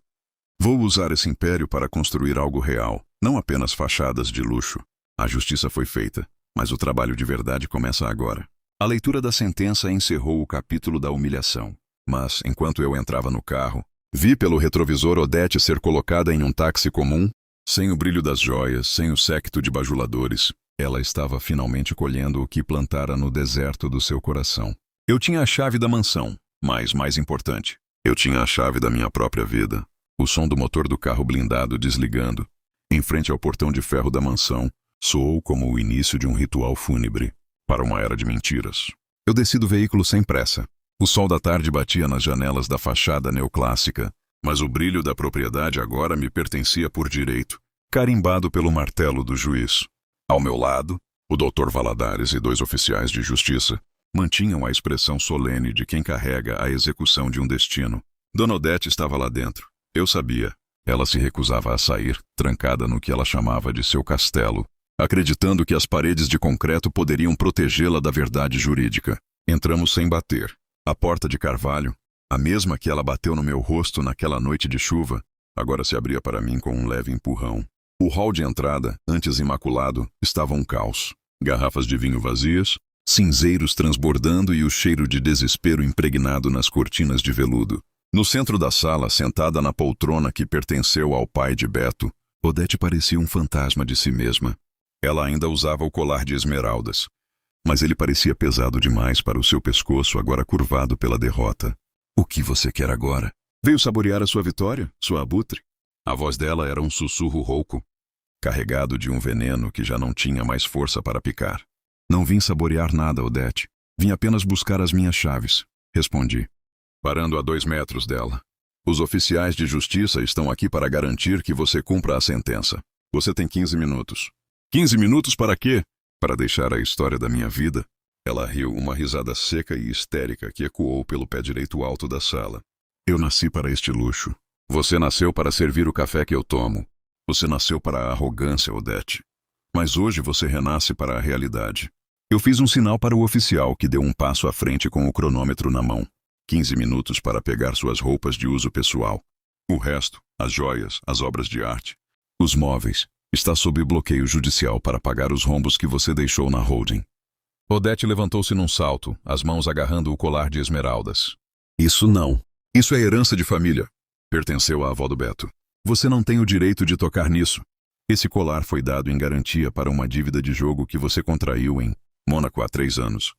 Vou usar esse império para construir algo real, não apenas fachadas de luxo. A justiça foi feita, mas o trabalho de verdade começa agora." A leitura da sentença encerrou o capítulo da humilhação. Mas, enquanto eu entrava no carro, vi pelo retrovisor Odete ser colocada em um táxi comum, sem o brilho das joias, sem o séquito de bajuladores. Ela estava finalmente colhendo o que plantara no deserto do seu coração. Eu tinha a chave da mansão, mas, mais importante, eu tinha a chave da minha própria vida. O som do motor do carro blindado desligando, em frente ao portão de ferro da mansão, soou como o início de um ritual fúnebre, para uma era de mentiras. Eu desci do veículo sem pressa. O sol da tarde batia nas janelas da fachada neoclássica, mas o brilho da propriedade agora me pertencia por direito, carimbado pelo martelo do juiz. Ao meu lado, o Dr. Valadares e 2 oficiais de justiça mantinham a expressão solene de quem carrega a execução de um destino. Dona Odete estava lá dentro. Eu sabia. Ela se recusava a sair, trancada no que ela chamava de seu castelo, acreditando que as paredes de concreto poderiam protegê-la da verdade jurídica. Entramos sem bater. A porta de carvalho, a mesma que ela bateu no meu rosto naquela noite de chuva, agora se abria para mim com um leve empurrão. O hall de entrada, antes imaculado, estava um caos. Garrafas de vinho vazias, cinzeiros transbordando e o cheiro de desespero impregnado nas cortinas de veludo. No centro da sala, sentada na poltrona que pertenceu ao pai de Beto, Odete parecia um fantasma de si mesma. Ela ainda usava o colar de esmeraldas, mas ele parecia pesado demais para o seu pescoço, agora curvado pela derrota. O que você quer agora? Veio saborear a sua vitória, sua abutre? A voz dela era um sussurro rouco, carregado de um veneno que já não tinha mais força para picar. Não vim saborear nada, Odete. Vim apenas buscar as minhas chaves, respondi, parando a 2 metros dela. Os oficiais de justiça estão aqui para garantir que você cumpra a sentença. Você tem 15 minutos. 15 minutos para quê? Para deixar a história da minha vida? Ela riu, uma risada seca e histérica que ecoou pelo pé direito alto da sala. Eu nasci para este luxo. Você nasceu para servir o café que eu tomo. Você nasceu para a arrogância, Odete. Mas hoje você renasce para a realidade. Eu fiz um sinal para o oficial que deu um passo à frente com o cronômetro na mão. 15 minutos para pegar suas roupas de uso pessoal. O resto, as joias, as obras de arte, os móveis, está sob bloqueio judicial para pagar os rombos que você deixou na holding. Odete levantou-se num salto, as mãos agarrando o colar de esmeraldas. Isso não. Isso é herança de família. Pertenceu à avó do Beto. Você não tem o direito de tocar nisso. Esse colar foi dado em garantia para uma dívida de jogo que você contraiu em Mônaco há 3 anos.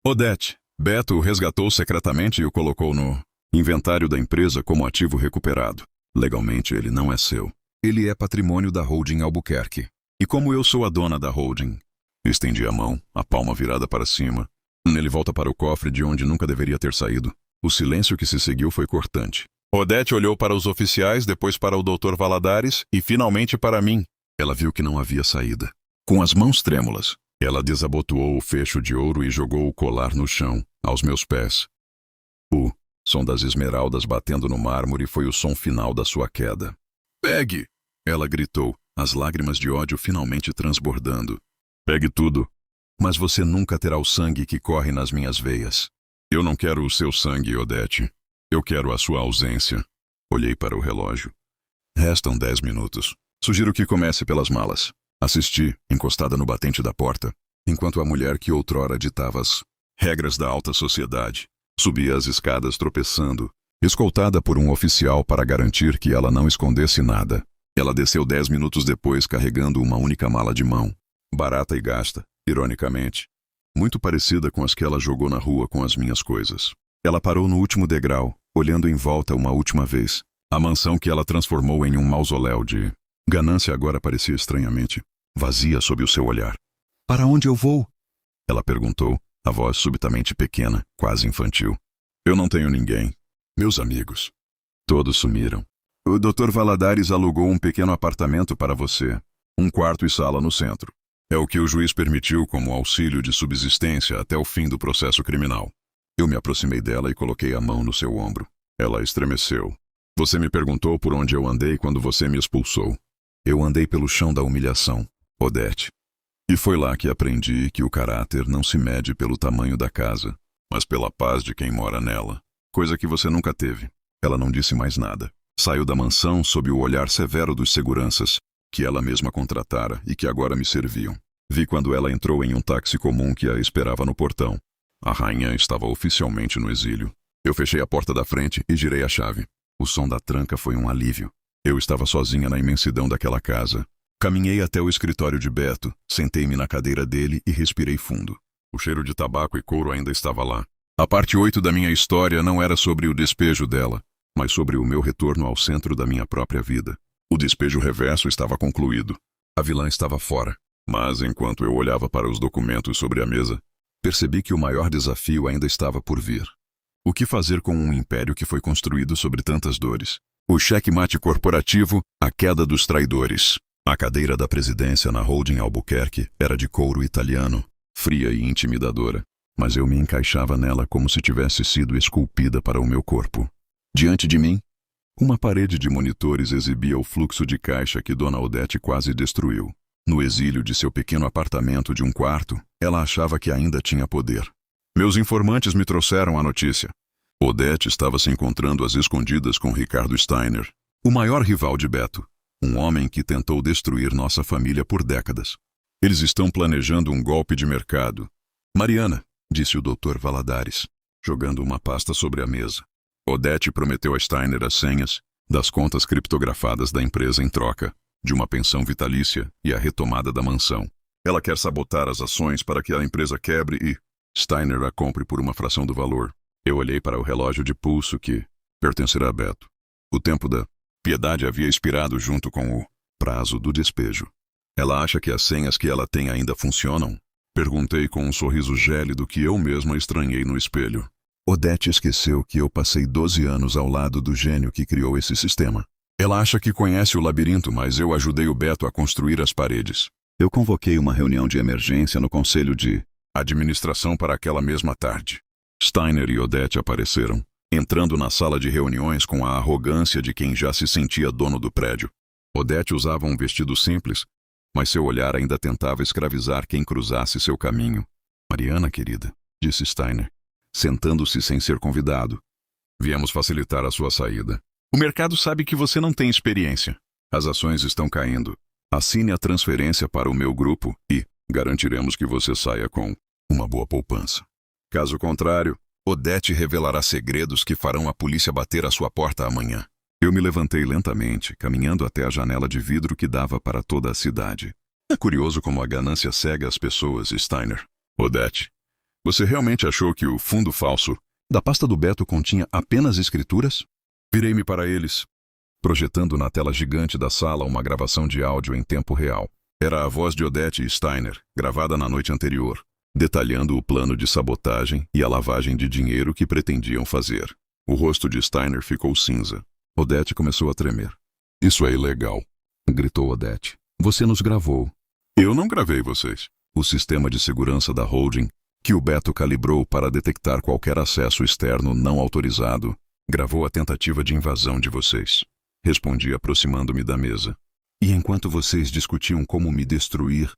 Odete, Beto o resgatou secretamente e o colocou no inventário da empresa como ativo recuperado. Legalmente ele não é seu. Ele é patrimônio da holding Albuquerque. E como eu sou a dona da holding, estendi a mão, a palma virada para cima. Ele volta para o cofre de onde nunca deveria ter saído. O silêncio que se seguiu foi cortante. Odete olhou para os oficiais, depois para o Dr. Valadares e finalmente para mim. Ela viu que não havia saída. Com as mãos trêmulas, ela desabotoou o fecho de ouro e jogou o colar no chão, aos meus pés. O som das esmeraldas batendo no mármore foi o som final da sua queda. Pegue! Ela gritou, as lágrimas de ódio finalmente transbordando. Pegue tudo. Mas você nunca terá o sangue que corre nas minhas veias. Eu não quero o seu sangue, Odete. Eu quero a sua ausência. Olhei para o relógio. Restam 10 minutos. Sugiro que comece pelas malas. Assisti, encostada no batente da porta, enquanto a mulher que outrora ditava as regras da alta sociedade subia as escadas tropeçando, escoltada por um oficial para garantir que ela não escondesse nada. Ela desceu 10 minutos depois carregando uma única mala de mão, barata e gasta, ironicamente, muito parecida com as que ela jogou na rua com as minhas coisas. Ela parou no último degrau, olhando em volta uma última vez. A mansão que ela transformou em um mausoléu de ganância agora parecia estranhamente vazia sob o seu olhar. Para onde eu vou? Ela perguntou, a voz subitamente pequena, quase infantil. Eu não tenho ninguém. Meus amigos. Todos sumiram. O Dr. Valadares alugou um pequeno apartamento para você. Um quarto e sala no centro. É o que o juiz permitiu como auxílio de subsistência até o fim do processo criminal. Eu me aproximei dela e coloquei a mão no seu ombro. Ela estremeceu. Você me perguntou por onde eu andei quando você me expulsou. Eu andei pelo chão da humilhação, Odete. E foi lá que aprendi que o caráter não se mede pelo tamanho da casa, mas pela paz de quem mora nela. Coisa que você nunca teve. Ela não disse mais nada. Saiu da mansão sob o olhar severo dos seguranças, que ela mesma contratara e que agora me serviam. Vi quando ela entrou em um táxi comum que a esperava no portão. A rainha estava oficialmente no exílio. Eu fechei a porta da frente e girei a chave. O som da tranca foi um alívio. Eu estava sozinha na imensidão daquela casa. Caminhei até o escritório de Beto, sentei-me na cadeira dele e respirei fundo. O cheiro de tabaco e couro ainda estava lá. A parte 8 da minha história não era sobre o despejo dela, mas sobre o meu retorno ao centro da minha própria vida. O despejo reverso estava concluído. A vilã estava fora. Mas enquanto eu olhava para os documentos sobre a mesa, percebi que o maior desafio ainda estava por vir. O que fazer com um império que foi construído sobre tantas dores? O checkmate corporativo, a queda dos traidores. A cadeira da presidência na holding Albuquerque era de couro italiano, fria e intimidadora, mas eu me encaixava nela como se tivesse sido esculpida para o meu corpo. Diante de mim, uma parede de monitores exibia o fluxo de caixa que Dona Odete quase destruiu. No exílio de seu pequeno apartamento de um quarto, ela achava que ainda tinha poder. Meus informantes me trouxeram a notícia. Odete estava se encontrando às escondidas com Ricardo Steiner, o maior rival de Beto, um homem que tentou destruir nossa família por décadas. Eles estão planejando um golpe de mercado. Mariana, disse o Dr. Valadares, jogando uma pasta sobre a mesa. Odete prometeu a Steiner as senhas das contas criptografadas da empresa em troca de uma pensão vitalícia e a retomada da mansão. Ela quer sabotar as ações para que a empresa quebre e Steiner a compre por uma fração do valor. Eu olhei para o relógio de pulso que pertencerá a Beto. O tempo da piedade havia expirado junto com o prazo do despejo. Ela acha que as senhas que ela tem ainda funcionam? Perguntei com um sorriso gélido que eu mesma estranhei no espelho. Odete esqueceu que eu passei 12 anos ao lado do gênio que criou esse sistema. Ela acha que conhece o labirinto, mas eu ajudei o Beto a construir as paredes. Eu convoquei uma reunião de emergência no conselho de administração para aquela mesma tarde. Steiner e Odete apareceram, entrando na sala de reuniões com a arrogância de quem já se sentia dono do prédio. Odete usava um vestido simples, mas seu olhar ainda tentava escravizar quem cruzasse seu caminho. Mariana, querida, disse Steiner, sentando-se sem ser convidado. Viemos facilitar a sua saída. O mercado sabe que você não tem experiência. As ações estão caindo. Assine a transferência para o meu grupo e garantiremos que você saia com uma boa poupança. Caso contrário, Odete revelará segredos que farão a polícia bater à sua porta amanhã. Eu me levantei lentamente, caminhando até a janela de vidro que dava para toda a cidade. É curioso como a ganância cega as pessoas, Steiner. Odete, você realmente achou que o fundo falso da pasta do Beto continha apenas escrituras? Virei-me para eles, projetando na tela gigante da sala uma gravação de áudio em tempo real. Era a voz de Odete e Steiner, gravada na noite anterior, detalhando o plano de sabotagem e a lavagem de dinheiro que pretendiam fazer. O rosto de Steiner ficou cinza. Odete começou a tremer. Isso é ilegal, gritou Odete. Você nos gravou. Eu não gravei vocês. O sistema de segurança da holding, que o Beto calibrou para detectar qualquer acesso externo não autorizado, gravou a tentativa de invasão de vocês. Respondi aproximando-me da mesa. E enquanto vocês discutiam como me destruir,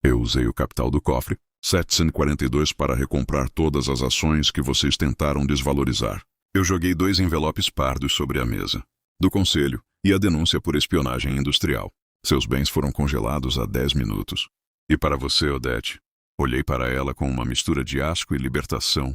eu usei o capital do cofre, 742, para recomprar todas as ações que vocês tentaram desvalorizar. Eu joguei 2 envelopes pardos sobre a mesa, do conselho e a denúncia por espionagem industrial. Seus bens foram congelados há 10 minutos. E para você, Odete? Olhei para ela com uma mistura de asco e libertação.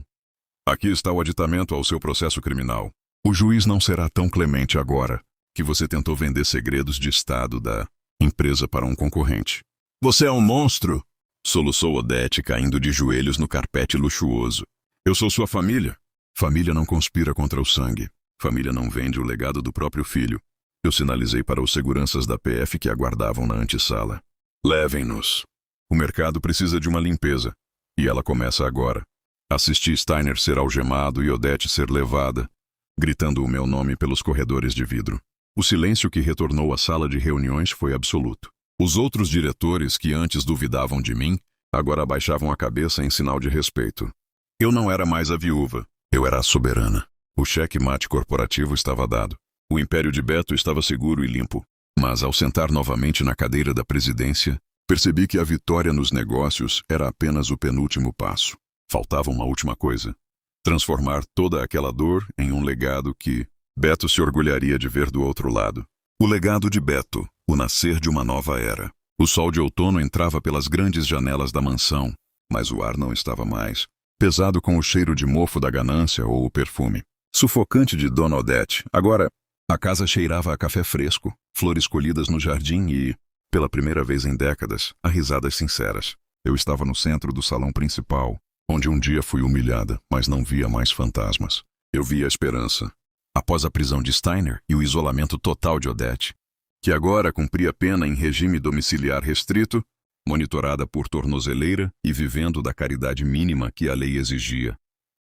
Aqui está o aditamento ao seu processo criminal. O juiz não será tão clemente agora que você tentou vender segredos de Estado da empresa para um concorrente. Você é um monstro! Soluçou Odete, caindo de joelhos no carpete luxuoso. Eu sou sua família. Família não conspira contra o sangue. Família não vende o legado do próprio filho. Eu sinalizei para os seguranças da PF que aguardavam na antessala. Levem-nos. O mercado precisa de uma limpeza. E ela começa agora. Assisti Steiner ser algemado e Odete ser levada, gritando o meu nome pelos corredores de vidro. O silêncio que retornou à sala de reuniões foi absoluto. Os outros diretores que antes duvidavam de mim, agora abaixavam a cabeça em sinal de respeito. Eu não era mais a viúva. Eu era a soberana. O cheque-mate corporativo estava dado. O império de Beto estava seguro e limpo. Mas ao sentar novamente na cadeira da presidência, percebi que a vitória nos negócios era apenas o penúltimo passo. Faltava uma última coisa. Transformar toda aquela dor em um legado que Beto se orgulharia de ver do outro lado. O legado de Beto, o nascer de uma nova era. O sol de outono entrava pelas grandes janelas da mansão, mas o ar não estava mais pesado com o cheiro de mofo da ganância ou o perfume sufocante de Dona Odete. Agora, a casa cheirava a café fresco, flores colhidas no jardim e, pela primeira vez em décadas, a risadas sinceras. Eu estava no centro do salão principal, onde um dia fui humilhada, mas não via mais fantasmas. Eu via a esperança. Após a prisão de Steiner e o isolamento total de Odete, que agora cumpria pena em regime domiciliar restrito, monitorada por tornozeleira e vivendo da caridade mínima que a lei exigia,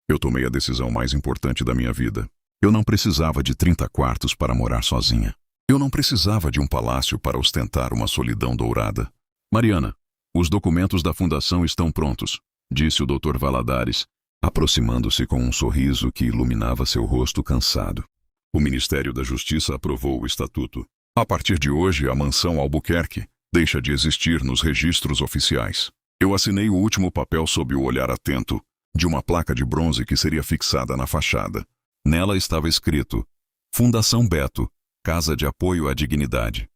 eu tomei a decisão mais importante da minha vida. Eu não precisava de 30 quartos para morar sozinha. Eu não precisava de um palácio para ostentar uma solidão dourada. Mariana, os documentos da fundação estão prontos, disse o Dr. Valadares, aproximando-se com um sorriso que iluminava seu rosto cansado. O Ministério da Justiça aprovou o estatuto. A partir de hoje, a mansão Albuquerque deixa de existir nos registros oficiais. Eu assinei o último papel sob o olhar atento de uma placa de bronze que seria fixada na fachada. Nela estava escrito: Fundação Beto, Casa de Apoio à Dignidade.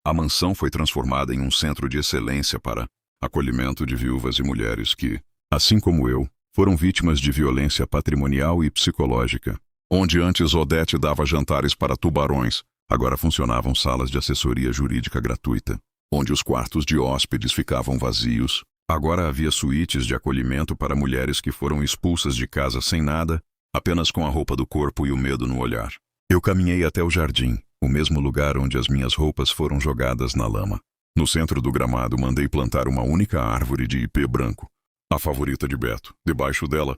A mansão foi transformada em um centro de excelência para acolhimento de viúvas e mulheres que, assim como eu, foram vítimas de violência patrimonial e psicológica. Onde antes Odete dava jantares para tubarões, agora funcionavam salas de assessoria jurídica gratuita. Onde os quartos de hóspedes ficavam vazios, agora havia suítes de acolhimento para mulheres que foram expulsas de casa sem nada, apenas com a roupa do corpo e o medo no olhar. Eu caminhei até o jardim, o mesmo lugar onde as minhas roupas foram jogadas na lama. No centro do gramado mandei plantar uma única árvore de ipê branco, a favorita de Beto. Debaixo dela,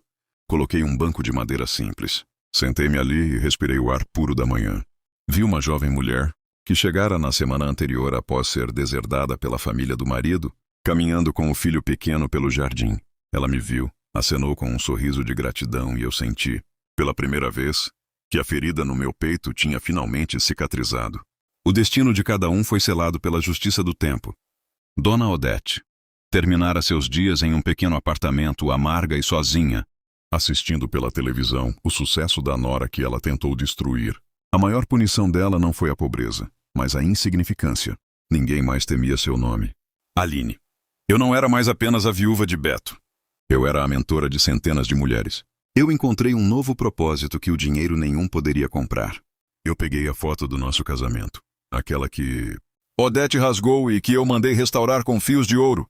coloquei um banco de madeira simples. Sentei-me ali e respirei o ar puro da manhã. Vi uma jovem mulher, que chegara na semana anterior após ser deserdada pela família do marido, caminhando com o filho pequeno pelo jardim. Ela me viu, acenou com um sorriso de gratidão e eu senti, pela primeira vez, que a ferida no meu peito tinha finalmente cicatrizado. O destino de cada um foi selado pela justiça do tempo. Dona Odete terminara seus dias em um pequeno apartamento, amarga e sozinha, assistindo pela televisão o sucesso da nora que ela tentou destruir. A maior punição dela não foi a pobreza, mas a insignificância. Ninguém mais temia seu nome. Aline. Eu não era mais apenas a viúva de Beto. Eu era a mentora de centenas de mulheres. Eu encontrei um novo propósito que o dinheiro nenhum poderia comprar. Eu peguei a foto do nosso casamento. Aquela que Odete rasgou e que eu mandei restaurar com fios de ouro.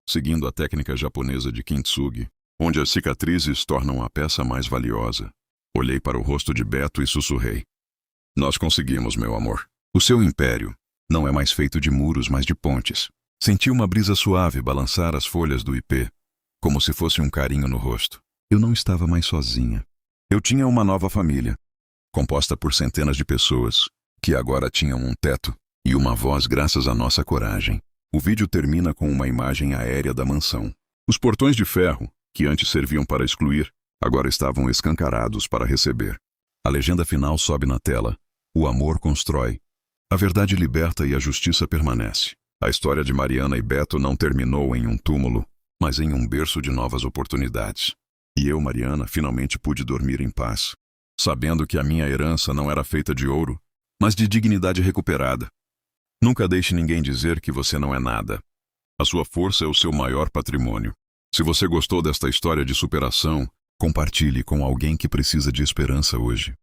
Seguindo a técnica japonesa de kintsugi, onde as cicatrizes tornam a peça mais valiosa. Olhei para o rosto de Beto e sussurrei. Nós conseguimos, meu amor. O seu império não é mais feito de muros, mas de pontes. Senti uma brisa suave balançar as folhas do ipê, como se fosse um carinho no rosto. Eu não estava mais sozinha. Eu tinha uma nova família, composta por centenas de pessoas, que agora tinham um teto e uma voz graças à nossa coragem. O vídeo termina com uma imagem aérea da mansão. Os portões de ferro, que antes serviam para excluir, agora estavam escancarados para receber. A legenda final sobe na tela. O amor constrói. A verdade liberta e a justiça permanece. A história de Mariana e Beto não terminou em um túmulo, mas em um berço de novas oportunidades. E eu, Mariana, finalmente pude dormir em paz, sabendo que a minha herança não era feita de ouro, mas de dignidade recuperada. Nunca deixe ninguém dizer que você não é nada. A sua força é o seu maior patrimônio. Se você gostou desta história de superação, compartilhe com alguém que precisa de esperança hoje.